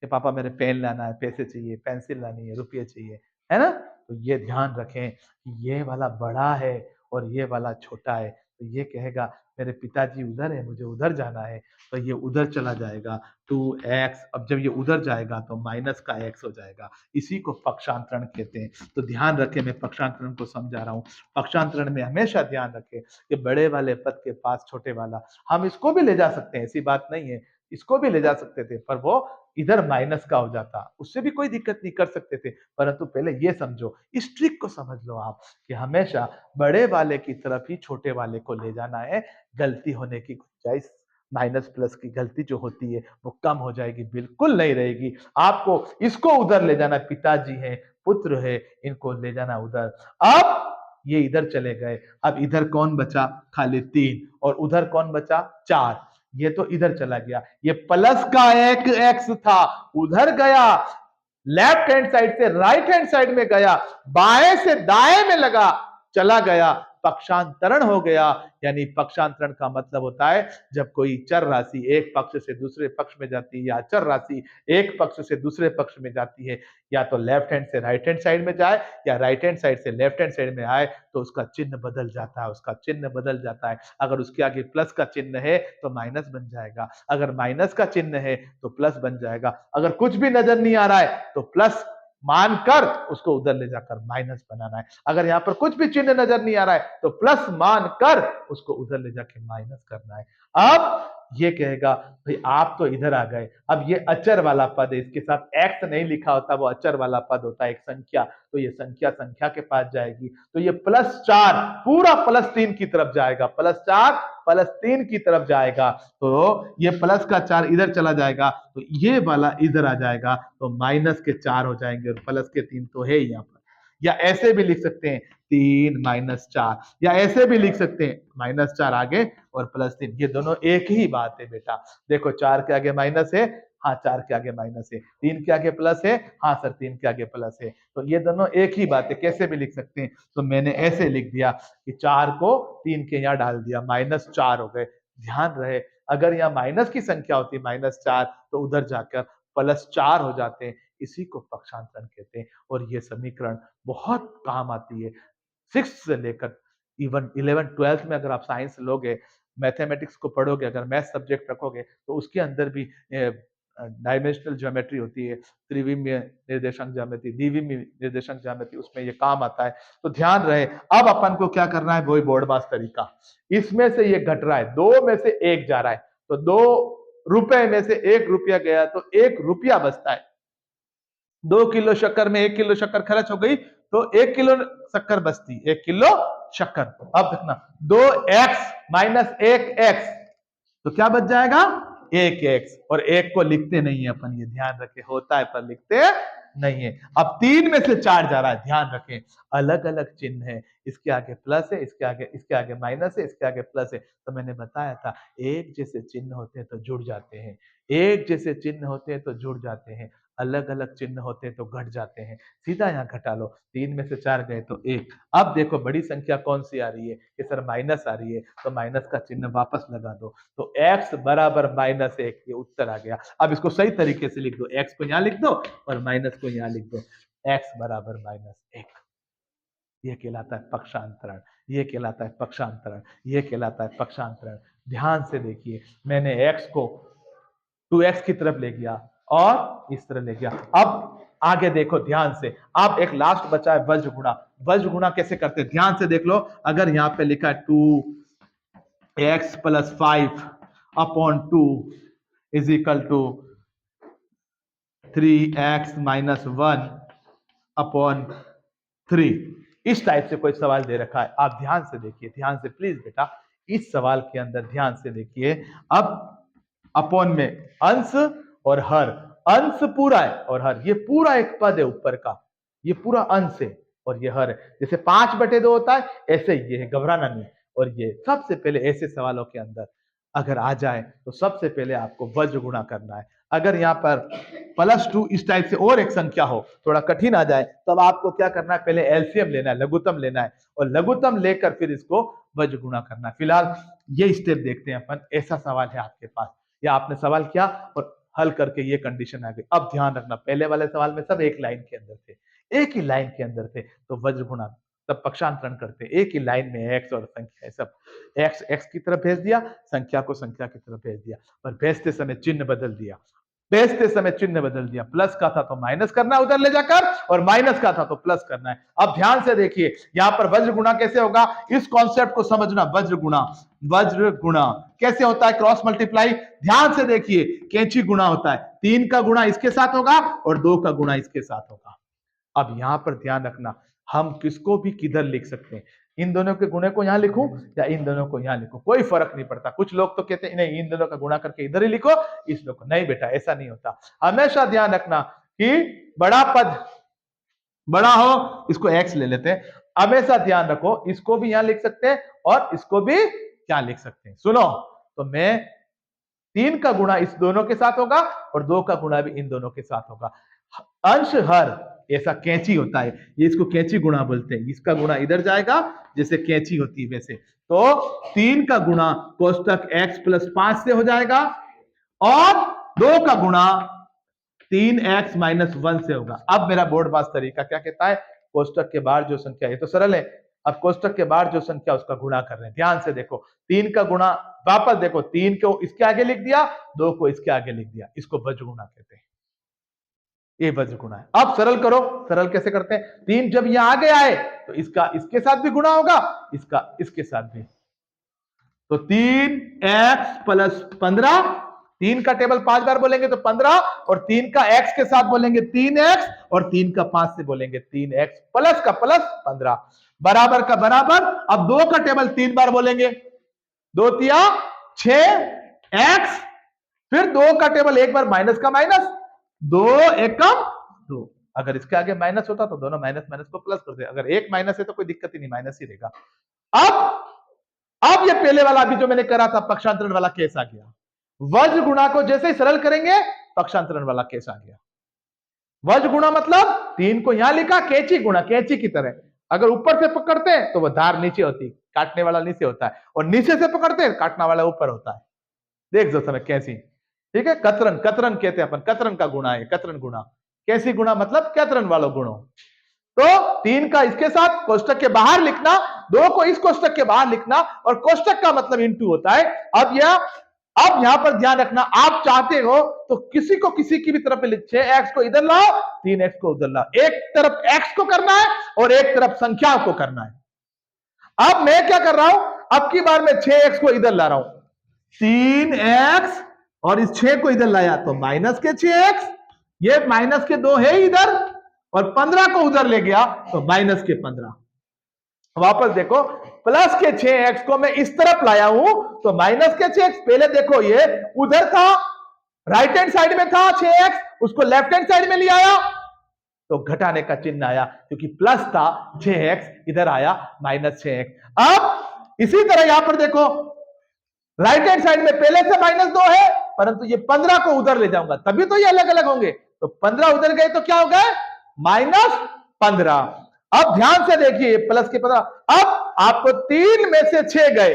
कि पापा मेरे पेन लाना है, पैसे चाहिए, पेंसिल लानी है, रुपये चाहिए, है ना। तो ये ध्यान रखें कि ये वाला बड़ा है और ये वाला छोटा है। तो ये कहेगा मेरे पिताजी उधर है, मुझे उधर जाना है, तो ये उधर चला जाएगा 2x। अब जब ये उधर जाएगा तो माइनस का x हो जाएगा, इसी को पक्षांतरण कहते हैं। तो ध्यान रखें, मैं पक्षांतरण को समझा रहा हूँ। पक्षांतरण में हमेशा ध्यान रखें कि बड़े वाले पद के पास छोटे वाला, हम इसको भी ले जा सकते हैं, ऐसी बात नहीं है, इसको भी ले जा सकते थे, पर वो इधर माइनस का हो जाता, उससे भी कोई दिक्कत नहीं, कर सकते थे। परंतु पहले ये समझो, इस ट्रिक को समझ लो आप, कि हमेशा बड़े वाले की तरफ ही छोटे वाले को ले जाना है। गलती होने की गुंजाइश, माइनस प्लस की गलती जो होती है वो कम हो जाएगी, बिल्कुल नहीं रहेगी। आपको इसको उधर ले जाना, पिताजी है, पुत्र है, इनको ले जाना उधर। अब ये इधर चले गए, अब इधर कौन बचा, खाली 3, और उधर कौन बचा, 4। ये तो इधर चला गया, ये प्लस का एक एक्स था, उधर गया, लेफ्ट हैंड साइड से राइट हैंड साइड में गया, बाएं से दाएं में लगा, चला गया, पक्षांतरण हो गया। यानी पक्षांतरण का मतलब होता है जब कोई चर राशि एक पक्ष से दूसरे पक्ष में जाती है, या चर राशि एक पक्ष से दूसरे पक्ष में जाती है, या तो लेफ्ट हैंड से राइट हैंड साइड में जाए या राइट हैंड साइड से लेफ्ट हैंड साइड में आए, तो उसका चिन्ह बदल जाता है, उसका चिन्ह बदल जाता है। अगर उसके आगे प्लस का चिन्ह है तो माइनस बन जाएगा, अगर माइनस का चिन्ह है तो प्लस बन जाएगा, अगर कुछ भी नजर नहीं आ रहा है तो प्लस मानकर उसको उधर ले जाकर माइनस बनाना है, अगर यहां पर कुछ भी चिन्ह नजर नहीं आ रहा है तो प्लस मानकर उसको उधर ले जाके माइनस करना है। अब ये कहेगा भाई आप तो इधर आ गए, अब ये अचर वाला पद है, इसके साथ एक्स नहीं लिखा होता, वो अचर वाला पद होता है, एक संख्या, तो ये संख्या संख्या के पास जाएगी, तो ये +4 पूरा +3 की तरफ जाएगा, +4 +3 की तरफ जाएगा, तो ये प्लस का 4 इधर चला जाएगा, तो ये वाला इधर आ जाएगा, तो माइनस के 4 हो जाएंगे और प्लस के 3 तो है ही यहाँ पर। या ऐसे भी लिख सकते हैं 3 -4, या ऐसे भी लिख सकते हैं -4 आगे और +3, ये दोनों एक ही बात है बेटा। देखो 4 के आगे माइनस है, हाँ 4 के आगे माइनस है, 3 के आगे प्लस है, हाँ सर 3 के आगे प्लस है, तो ये दोनों एक ही बात है, कैसे भी लिख सकते हैं। तो मैंने ऐसे लिख दिया कि 4 को 3 के यहाँ डाल दिया, -4 हो गए। ध्यान रहे, अगर यहाँ माइनस की संख्या होती -4 तो उधर जाकर +4 हो जाते हैं, इसी को पक्षांतरण कहते हैं। और ये समीकरण बहुत काम आती है, 6 से लेकर इवन 11 12th में अगर आप साइंस लोगे, मैथमेटिक्स को पढ़ोगे, अगर मैथ सब्जेक्ट रखोगे तो उसके अंदर भी डायमेंशनल ज्योमेट्री होती है, त्रिविमीय निर्देशांक ज्यामिति, द्विविमीय निर्देशांक ज्यामिति, उसमें ये काम आता है। तो ध्यान रहे, अब अपन को क्या करना है, वही बोर्ड मास तरीका। इसमें से ये घट रहा है, 2 में से 1 जा रहा है, तो 2 रुपए में से 1 रुपया गया तो 1 रुपया बचता है। 2 किलो शक्कर में 1 किलो शक्कर खर्च हो गई तो 1 किलो शक्कर बचती, 1 किलो शक्कर। अब देखना 2x माइनस 1x, तो क्या बच जाएगा, 1x। और 1 को लिखते नहीं है अपन, ये ध्यान रखें, होता है पर लिखते नहीं है। अब 3 में से 4 जा रहा है, ध्यान रखें, अलग अलग चिन्ह है, इसके आगे प्लस है, इसके आगे माइनस है, इसके आगे प्लस है। तो मैंने बताया था, एक जैसे चिन्ह होते हैं तो जुड़ जाते हैं, एक जैसे चिन्ह होते हैं तो जुड़ जाते हैं, अलग अलग चिन्ह होते हैं तो घट जाते हैं। सीधा यहाँ घटा लो, 3 में से 4 गए तो 1। अब देखो बड़ी संख्या कौन सी आ रही है, कि सर माइनस आ रही है, तो माइनस का चिन्ह वापस लगा दो, तो x बराबर -1, ये उत्तर आ गया। अब इसको सही तरीके से लिख दो, x को यहाँ लिख दो और माइनस को यहाँ लिख दो, x बराबर -1। ये कहलाता है पक्षांतरण, ये कहलाता है पक्षांतरण, ये कहलाता है पक्षांतरण। ध्यान से देखिए, मैंने x को 2x की तरफ ले गया और इस तरह ले गया। अब आगे देखो ध्यान से, अब एक लास्ट बचा है वज्र गुणा। वज्र गुणा कैसे करते हैं, ध्यान से देख लो। अगर यहाँ पे लिखा है 2x + 5 upon 2 is equal to 3x - 1 upon 3, इस टाइप से कोई सवाल दे रखा है, आप ध्यान से देखिए, ध्यान से प्लीज बेटा, इस सवाल के अंदर ध्यान से देखिए। अब अपॉन में अंश और हर, अंश पूरा है और हर, ये पूरा एक पद है ऊपर का, ये पूरा अंश है और ये हर है। जैसे 5/2 होता है, ऐसे ये है, घबराना नहीं। और ये सबसे पहले ऐसे सवालों के अंदर अगर आ जाए तो सबसे पहले आपको वज्र गुणा करना है। अगर यहाँ पर +2 इस टाइप से और एक संख्या हो, थोड़ा कठिन आ जाए, तब आपको क्या करना है, पहले एलसीएम लेना है, लघुत्तम लेना है, और लघुत्तम लेकर फिर इसको वज्र गुणा करना है। फिलहाल ये स्टेप देखते हैं अपन। ऐसा सवाल है आपके पास, या आपने सवाल किया और हल करके ये कंडीशन आ गई। अब ध्यान रखना, पहले वाले सवाल में सब एक लाइन के अंदर थे, एक ही लाइन के अंदर थे, तो वज्र गुणा तब पक्षांतरण करते, एक ही लाइन में एक्स और संख्या है, सब एक्स एक्स की तरफ भेज दिया, संख्या को संख्या की तरफ भेज दिया, पर भेजते समय चिन्ह बदल दिया, भेजते समय चिन्ह बदल दिया। प्लस का था तो माइनस करना है उधर ले जाकर, और माइनस का था तो प्लस करना है। अब ध्यान से देखिए, यहां पर वज्र गुणा कैसे होगा, इस कॉन्सेप्ट को समझना। वज्र गुणा, वज्र गुणा कैसे होता है, क्रॉस मल्टीप्लाई। ध्यान से देखिए, कैंची गुणा होता है, 3 का गुणा इसके साथ होगा और 2 का गुणा इसके साथ होगा। अब यहां पर ध्यान रखना, हम किसको भी किधर लिख सकते हैं, इन दोनों के गुणे को यहां लिखूं या इन दोनों को यहां लिखूं, कोई फर्क नहीं पड़ता। कुछ लोग तो कहते हैं नहीं, इन दोनों का गुणा करके इधर ही लिखो, इस लोग को नहीं, बेटा ऐसा नहीं होता। हमेशा ध्यान रखना कि बड़ा पद बड़ा हो, इसको x ले लेते हैं, हमेशा ध्यान रखो, इसको भी यहां लिख सकते हैं और इसको भी क्या लिख सकते हैं। सुनो, तो मैं 3 का गुणा इस दोनों के साथ होगा और 2 का गुणा भी इन दोनों के साथ होगा। अंश हर, ऐसा कैंची होता है, ये इसको कैंची गुणा बोलते हैं, इसका गुणा इधर जाएगा जैसे कैंची होती है वैसे। तो 3 का गुणा कोष्टक x + 5 से हो जाएगा और 2 का गुणा 3x - 1 से होगा। अब मेरा बोर्ड पास तरीका क्या कहता है, कोष्टक के बाहर जो संख्या, ये तो सरल है, अब कोष्टक के बाहर जो संख्या उसका गुणा कर रहे हैं। ध्यान से देखो, 3 का गुणा, वापस देखो, 3 को इसके आगे लिख दिया, 2 को इसके आगे लिख दिया, इसको वज्र गुणा कहते हैं, ये वज्र गुणा है। अब सरल करो, सरल कैसे करते हैं, 3 जब यहां आगे आए तो इसका इसके साथ भी गुणा होगा, इसका इसके साथ भी, तो 3x + 15, 3 का टेबल 5 बार बोलेंगे तो 15, और 3 का x के साथ बोलेंगे 3x, और 3 का 5 से बोलेंगे 3x प्लस का प्लस 15, बराबर का बराबर। अब 2 का टेबल 3 बार बोलेंगे, 2 तिया 6x, फिर 2 का टेबल एक बार माइनस का माइनस, 2 एकम 2, अगर इसके आगे माइनस होता तो दोनों माइनस माइनस को प्लस करते, अगर एक माइनस है तो कोई दिक्कत ही नहीं, माइनस ही रहेगा। अब ये पहले वाला अभी जो मैंने करा था पक्षांतरण वाला केस आ गया, वज्र गुणा को जैसे ही सरल करेंगे पक्षांतरण वाला केस आ गया। वज्र गुणा मतलब 3 को यहां लिखा, कैंची गुणा, कैंची की तरह, अगर ऊपर से पकड़ते हैं तो वह धार नीचे होती, काटने वाला नीचे होता है, और नीचे से पकड़ते हैं काटने वाला ऊपर होता है। देख दो समय कैसी, ठीक है, कतरन, कतरन कहते हैं अपन, कतरन का गुणा है, कतरन गुणा, कैसी गुणा मतलब कतरन वाला गुणो। तो 3 का इसके साथ कोष्टक के बाहर लिखना, 2 को इस कोष्टक के बाहर लिखना, और कोष्टक का मतलब इंटू होता है। अब यहां पर ध्यान रखना, आप चाहते हो तो किसी को किसी की भी तरफ 6x को इधर लाओ, 3x को उधर लाओ। एक तरफ x को करना है और एक तरफ संख्याओं को करना है। अब मैं क्या कर रहा हूं, अब की बार मैं 6x को इधर ला रहा हूं, 3x और इस 6 को इधर लाया तो माइनस के 6x, ये माइनस के 2 है इधर, और 15 को उधर ले गया तो माइनस के 15। वापस देखो, प्लस के 6x को मैं इस तरफ लाया हूं तो माइनस के 6x, पहले देखो ये उधर था, राइट हैंड साइड में था 6x, उसको लेफ्ट हैंड साइड में ले आया तो घटाने का चिन्ह आया, क्योंकि प्लस था 6x, इधर आया माइनस 6x। अब इसी तरह यहां पर देखो, राइट हैंड साइड में पहले से -2 है, परंतु ये 15 को उधर ले जाऊंगा तभी तो ये अलग अलग होंगे, तो 15 उधर गए तो क्या हो गए, -15। अब ध्यान से देखिए, प्लस के 15, अब आपको 3 में से 6 गए,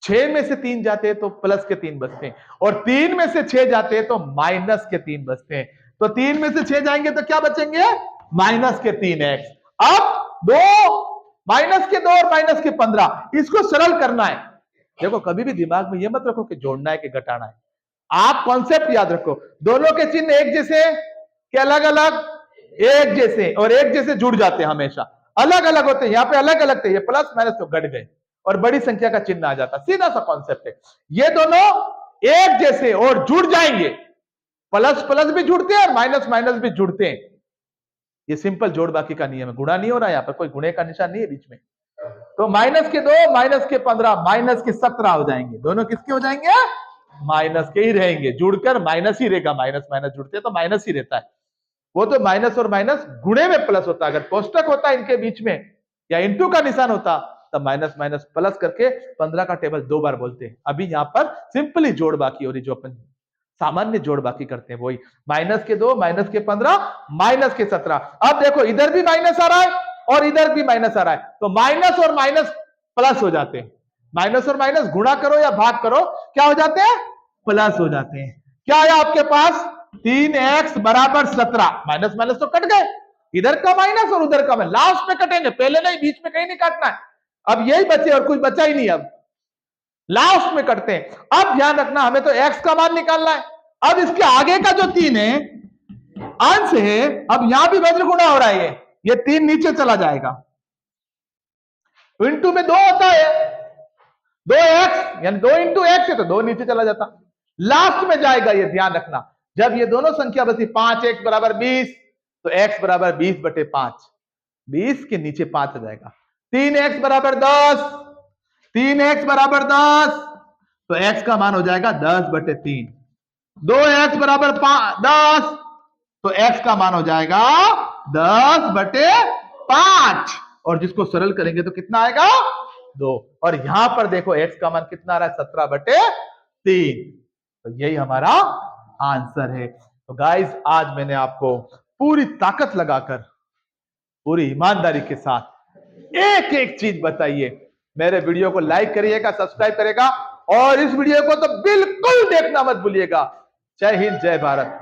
6 में से 3 जाते हैं तो प्लस के 3 बचते हैं, और 3 में से 6 जाते हैं तो माइनस के 3 बचते हैं। तो 3 में से 6 जाएंगे तो क्या बचेंगे, माइनस के 3x। अब 2 माइनस के 2 और माइनस के 15, इसको सरल करना है। देखो, कभी भी दिमाग में यह मत रखो कि जोड़ना है कि घटाना है, आप कॉन्सेप्ट याद रखो, दोनों के चिन्ह एक जैसे कि अलग अलग, एक जैसे, और एक जैसे जुड़ जाते हैं, हमेशा अलग अलग होते हैं। यहां पे अलग अलग थे, ये प्लस माइनस तो घट गए और बड़ी संख्या का चिन्ह आ जाता, सीधा सा कॉन्सेप्ट है। ये दोनों एक जैसे और जुड़ जाएंगे, प्लस प्लस भी जुड़ते हैं और माइनस माइनस भी जुड़ते हैं। ये सिंपल जोड़ बाकी का नियम है, गुणा नहीं हो रहा है, यहां पर कोई गुणे का निशान नहीं है बीच में। तो माइनस के 2 माइनस के 15 माइनस के 17 हो जाएंगे, दोनों किसके हो जाएंगे, माइनस के ही रहेंगे, जुड़कर माइनस ही रहेगा, माइनस माइनस जुड़ते हैं तो माइनस ही रहता है। वो तो माइनस और माइनस गुणे में प्लस होता, अगर कोष्टक होता इनके बीच में या इंटू का निशान होता तब माइनस माइनस प्लस करके 15 का टेबल 2 बार बोलते हैं। अभी यहां पर सिंपली जोड़ बाकी हो रही, जो अपन सामान्य जोड़ बाकी करते हैं वही, माइनस के 2 माइनस के 15 माइनस के 17। अब देखो, इधर भी माइनस आ रहा है और इधर भी माइनस आ रहा है, तो माइनस और माइनस प्लस हो जाते हैं, माइनस और माइनस गुणा करो या भाग करो, क्या हो जाते हैं, प्लस हो जाते हैं। क्या आया आपके पास, 3x बराबर 17, माइनस माइनस तो कट गए, इधर का माइनस और उधर का माइनस, लास्ट में कटेंगे, पहले नहीं, बीच में कहीं नहीं काटना है। अब यही बचे और कुछ बचा ही नहीं, अब लास्ट में कटते हैं। अब ध्यान रखना, हमें तो x का मान निकालना है। अब इसके आगे का जो 3 है, अंश है, अब यहां भी वज्र गुणा हो रहा है, ये 3 नीचे चला जाएगा, इंटू में 2 होता है, 2x यानी 2 इंटू x है तो 2 नीचे चला जाता, लास्ट में जाएगा। ये ध्यान रखना, जब ये दोनों संख्या बची 5x बराबर 20 तो x बराबर 20/5, 20 के नीचे 5 आ जाएगा। 3x बराबर 10, 3x बराबर 10 तो x का मान हो जाएगा 10/3। 2x बराबर 10 तो x का मान हो जाएगा 10/5, और जिसको सरल करेंगे तो कितना आएगा, 2। और यहां पर देखो x का मान कितना आ रहा है, 17/3, तो यही हमारा आंसर है। तो गाइस, आज मैंने आपको पूरी ताकत लगाकर, पूरी ईमानदारी के साथ एक एक चीज बताइए। मेरे वीडियो को लाइक करिएगा, सब्सक्राइब करेगा, और इस वीडियो को तो बिल्कुल देखना मत भूलिएगा। जय हिंद, जय भारत।